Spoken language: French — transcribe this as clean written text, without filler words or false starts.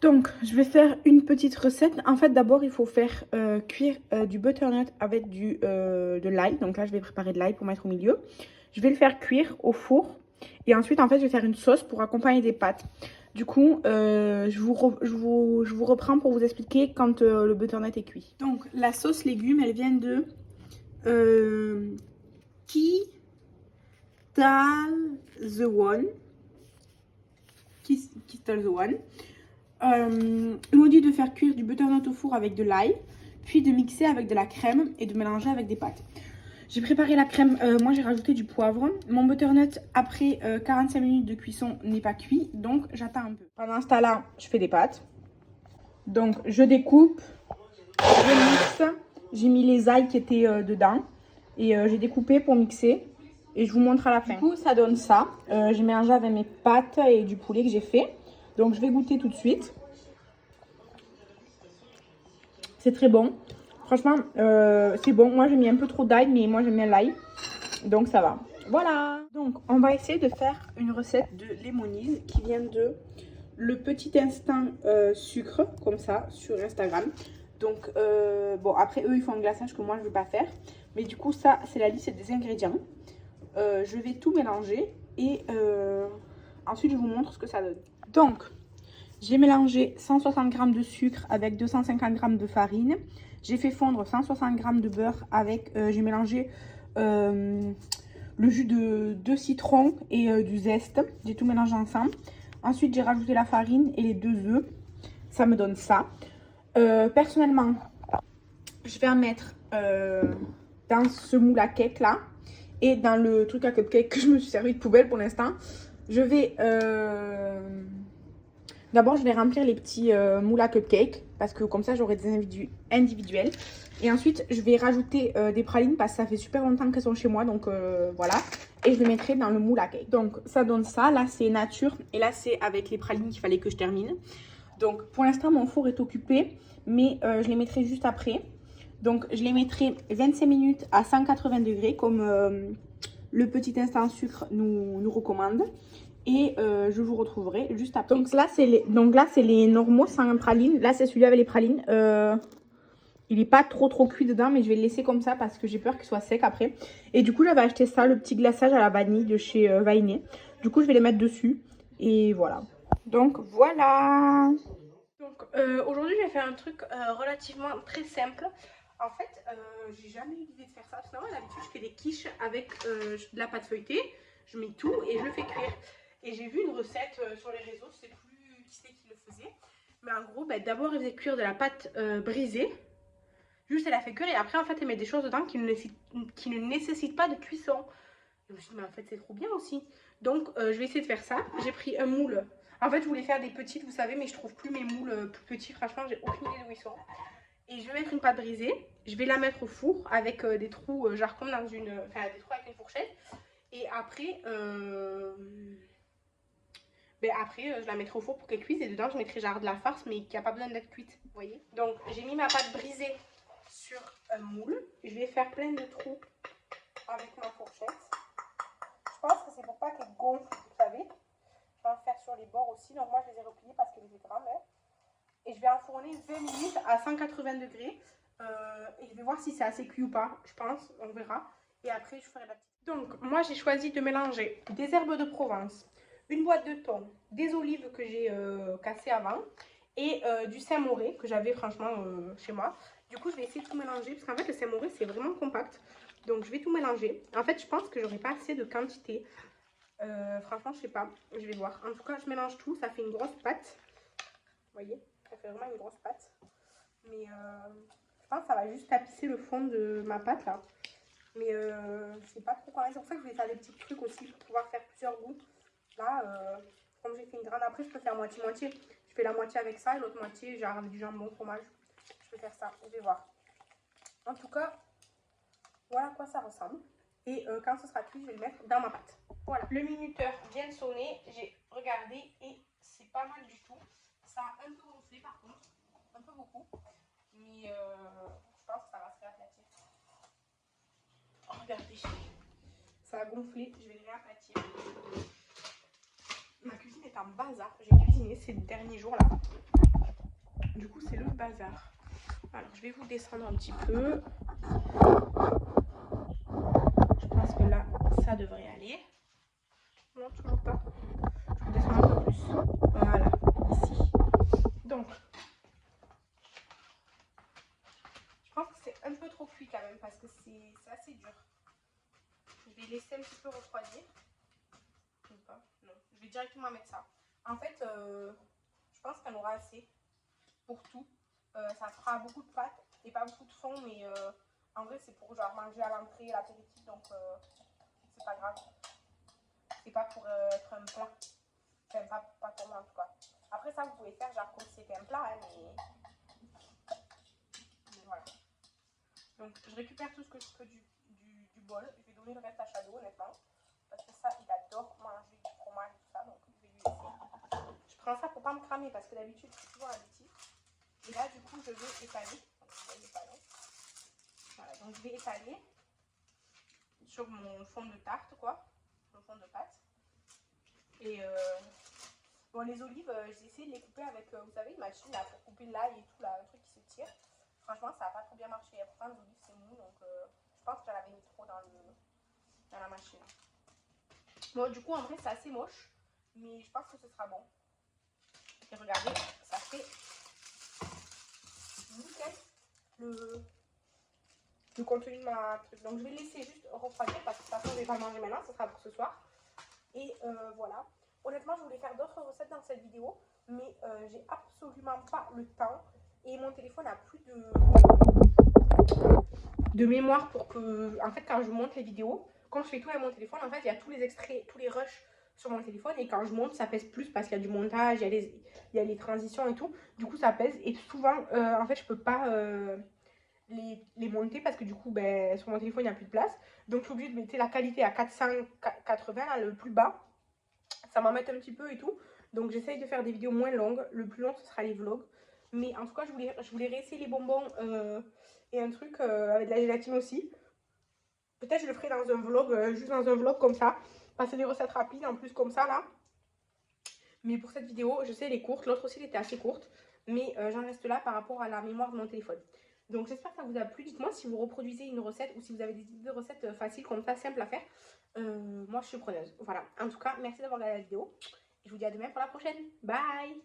Donc, je vais faire une petite recette. En fait, d'abord, il faut faire cuire du butternut avec de l'ail. Donc là, je vais préparer de l'ail pour mettre au milieu. Je vais le faire cuire au four. Et ensuite, en fait, je vais faire une sauce pour accompagner des pâtes. Du coup, je vous reprends pour vous expliquer quand le butternut est cuit. Donc, la sauce légumes, elle vient de Keystall the One. Ils m'ont dit de faire cuire du butternut au four avec de l'ail, puis de mixer avec de la crème et de mélanger avec des pâtes. J'ai préparé la crème, moi j'ai rajouté du poivre. Mon butternut, après 45 minutes de cuisson, n'est pas cuit, donc j'attends un peu. Pendant ce temps-là, je fais des pâtes. Donc je découpe, je mixe, j'ai mis les ailes qui étaient dedans et j'ai découpé pour mixer. Et je vous montre à la fin. Du coup, ça donne ça. J'ai mélangé avec mes pâtes et du poulet que j'ai fait. Donc, je vais goûter tout de suite. C'est très bon. Franchement, c'est bon. Moi, j'ai mis un peu trop d'ail, mais moi, j'aime bien l'ail. Donc, ça va. Voilà. Donc, on va essayer de faire une recette de lémonise qui vient de Le Petit Instant Sucre, comme ça, sur Instagram. Donc, bon, après, eux, ils font un glaçage que moi, je ne vais pas faire. Mais du coup, ça, c'est la liste des ingrédients. Je vais tout mélanger et ensuite je vous montre ce que ça donne. Donc, j'ai mélangé 160 g de sucre avec 250 g de farine. J'ai fait fondre 160 g de beurre avec, j'ai mélangé le jus de citron et du zeste. J'ai tout mélangé ensemble. Ensuite, j'ai rajouté la farine et les 2 œufs. Ça me donne ça. Personnellement, je vais en mettre dans ce moule à cake là. Et dans le truc à cupcake que je me suis servi de poubelle pour l'instant, je vais... D'abord, je vais remplir les petits moules à cupcake parce que comme ça, j'aurai des individuels. Et ensuite, je vais rajouter des pralines parce que ça fait super longtemps qu'elles sont chez moi. Donc, voilà. Et je les mettrai dans le moule à cake. Donc, ça donne ça. Là, c'est nature. Et là, c'est avec les pralines qu'il fallait que je termine. Donc, pour l'instant, mon four est occupé. Mais je les mettrai juste après. Donc, je les mettrai 25 minutes à 180 degrés comme le Petit Instant Sucre nous recommande. Et je vous retrouverai juste après. Donc là, c'est les normaux sans praline. Là, c'est celui avec les pralines. Il n'est pas trop cuit dedans, mais je vais le laisser comme ça parce que j'ai peur qu'il soit sec après. Et du coup, j'avais acheté ça, le petit glaçage à la vanille de chez Vainé. Du coup, je vais les mettre dessus. Et voilà. Donc, voilà. Donc, aujourd'hui, je vais faire un truc relativement très simple. En fait, j'ai jamais eu l'idée de faire ça. Sinon, d'habitude, je fais des quiches avec de la pâte feuilletée. Je mets tout et je le fais cuire. Et j'ai vu une recette sur les réseaux, je sais plus qui c'est qui le faisait. Mais en gros, bah, d'abord, elle faisait cuire de la pâte brisée. Juste, elle a fait cuire et après, en fait, elle met des choses dedans qui ne nécessitent pas de cuisson. Et je me suis dit, mais en fait, c'est trop bien aussi. Donc, je vais essayer de faire ça. J'ai pris un moule. En fait, je voulais faire des petites, vous savez, mais je trouve plus mes moules plus petits. Franchement, j'ai aucune idée d'où ils sont. Et je vais mettre une pâte brisée. Je vais la mettre au four avec des trous, genre comme dans une... Enfin, des trous avec une fourchette. Et après... je la mettrai au four pour qu'elle cuise. Et dedans, je mettrai genre de la farce, mais qui n'a pas besoin d'être cuite. Vous voyez? Donc, j'ai mis ma pâte brisée sur un moule. Je vais faire plein de trous avec ma fourchette. Je pense que c'est pour pas qu'elle gonfle, vous savez. Je vais en faire sur les bords aussi. Donc, moi, je les ai repliés parce qu'elles étaient grandes. Hein. Et je vais enfourner 20 minutes à 180 degrés. Et je vais voir si c'est assez cuit ou pas. Je pense, on verra. Et après, je ferai la petite. Donc, moi, j'ai choisi de mélanger des herbes de Provence, une boîte de thon, des olives que j'ai cassées avant et du Saint-Mauré que j'avais franchement chez moi. Du coup, je vais essayer de tout mélanger parce qu'en fait, le Saint-Mauré, c'est vraiment compact. Donc, je vais tout mélanger. En fait, je pense que j'aurai pas assez de quantité. Franchement, je sais pas. Je vais voir. En tout cas, je mélange tout. Ça fait une grosse pâte. Vous voyez? Ça fait vraiment une grosse pâte. Mais je pense que ça va juste tapisser le fond de ma pâte là. Mais je sais pas trop quoi. C'est pour ça que je voulais faire des petits trucs aussi pour pouvoir faire plusieurs goûts. Là, comme j'ai fait une grande, après je peux faire moitié-moitié. Je fais la moitié avec ça et l'autre moitié genre avec du jambon, fromage. Je peux faire ça, je vais voir. En tout cas, voilà à quoi ça ressemble. Et quand ce sera cuit, je vais le mettre dans ma pâte. Voilà, le minuteur vient de sonner. J'ai regardé et c'est pas mal du tout. Ça a un peu gonflé par contre, un peu beaucoup. Mais je pense que ça va se réaplatir. Oh, regardez, ça a gonflé, je vais le réaplatir. Ma cuisine est en bazar. J'ai cuisiné ces derniers jours là. du coup c'est le bazar. Alors je vais vous descendre un petit peu. Je pense que là ça devrait aller. Non, toujours pas. Je vous descends un peu plus. Voilà, ici. Donc je pense que c'est un peu trop cuit quand même parce que c'est assez dur. Je vais laisser un petit peu refroidir. Ou pas? Non, je vais directement mettre ça. En fait, je pense qu'elle aura assez pour tout. Ça fera beaucoup de pâtes et pas beaucoup de fond, mais en vrai, c'est pour genre manger à l'entrée, l'apéritif, donc c'est pas grave. C'est pas pour être un plat. Enfin, pas pour moi en tout cas. Après, ça, vous pouvez faire genre comme si c'était un plat, hein, mais voilà. Donc, je récupère tout ce que je peux du bol. Je vais donner le reste à Shadow, honnêtement. Parce que ça, il adore manger du fromage et tout ça, donc je vais lui laisser. Je prends ça pour pas me cramer parce que d'habitude, je fais toujours la bêtise. Et là, du coup, je vais étaler. Voilà, donc je vais étaler sur mon fond de tarte, quoi. Mon fond de pâte. Et bon, les olives, j'ai essayé de les couper avec, vous savez, une machine là pour couper l'ail et tout, là, un truc qui se tire. Franchement, ça n'a pas trop bien marché. Et pourtant, les olives, c'est mou, donc je pense que j'en avais mis trop dans la machine. Bon, du coup, en vrai, c'est assez moche, mais je pense que ce sera bon. Et regardez, ça fait nickel le contenu de ma truc. Donc, je vais le laisser juste refroidir parce que de toute façon, je ne vais pas le manger maintenant, ça sera pour ce soir. Et voilà. Honnêtement, je voulais faire d'autres recettes dans cette vidéo, mais j'ai absolument pas le temps. Et mon téléphone n'a plus de mémoire pour que... En fait, quand je monte les vidéos, quand je fais tout avec mon téléphone, en fait, il y a tous les extraits, tous les rushs sur mon téléphone. Et quand je monte, ça pèse plus parce qu'il y a du montage, il y a les transitions et tout. Du coup, ça pèse. Et souvent, en fait, je peux pas... les monter parce que du coup ben, sur mon téléphone il n'y a plus de place, donc je suis obligée de mettre la qualité à 480 là, le plus bas, ça m'embête un petit peu et tout, donc j'essaye de faire des vidéos moins longues. Le plus long ce sera les vlogs, mais en tout cas je voulais réessayer les bonbons et un truc avec de la gélatine aussi. Peut-être je le ferai dans un vlog, juste dans un vlog comme ça, passer des recettes rapides en plus comme ça là. Mais pour cette vidéo, je sais elle est courte, l'autre aussi elle était assez courte, mais j'en reste là par rapport à la mémoire de mon téléphone. Donc j'espère que ça vous a plu. Dites-moi si vous reproduisez une recette ou si vous avez des idées de recettes faciles comme ça, simples à faire. Moi je suis preneuse. Voilà. En tout cas, merci d'avoir regardé la vidéo. Je vous dis à demain pour la prochaine. Bye!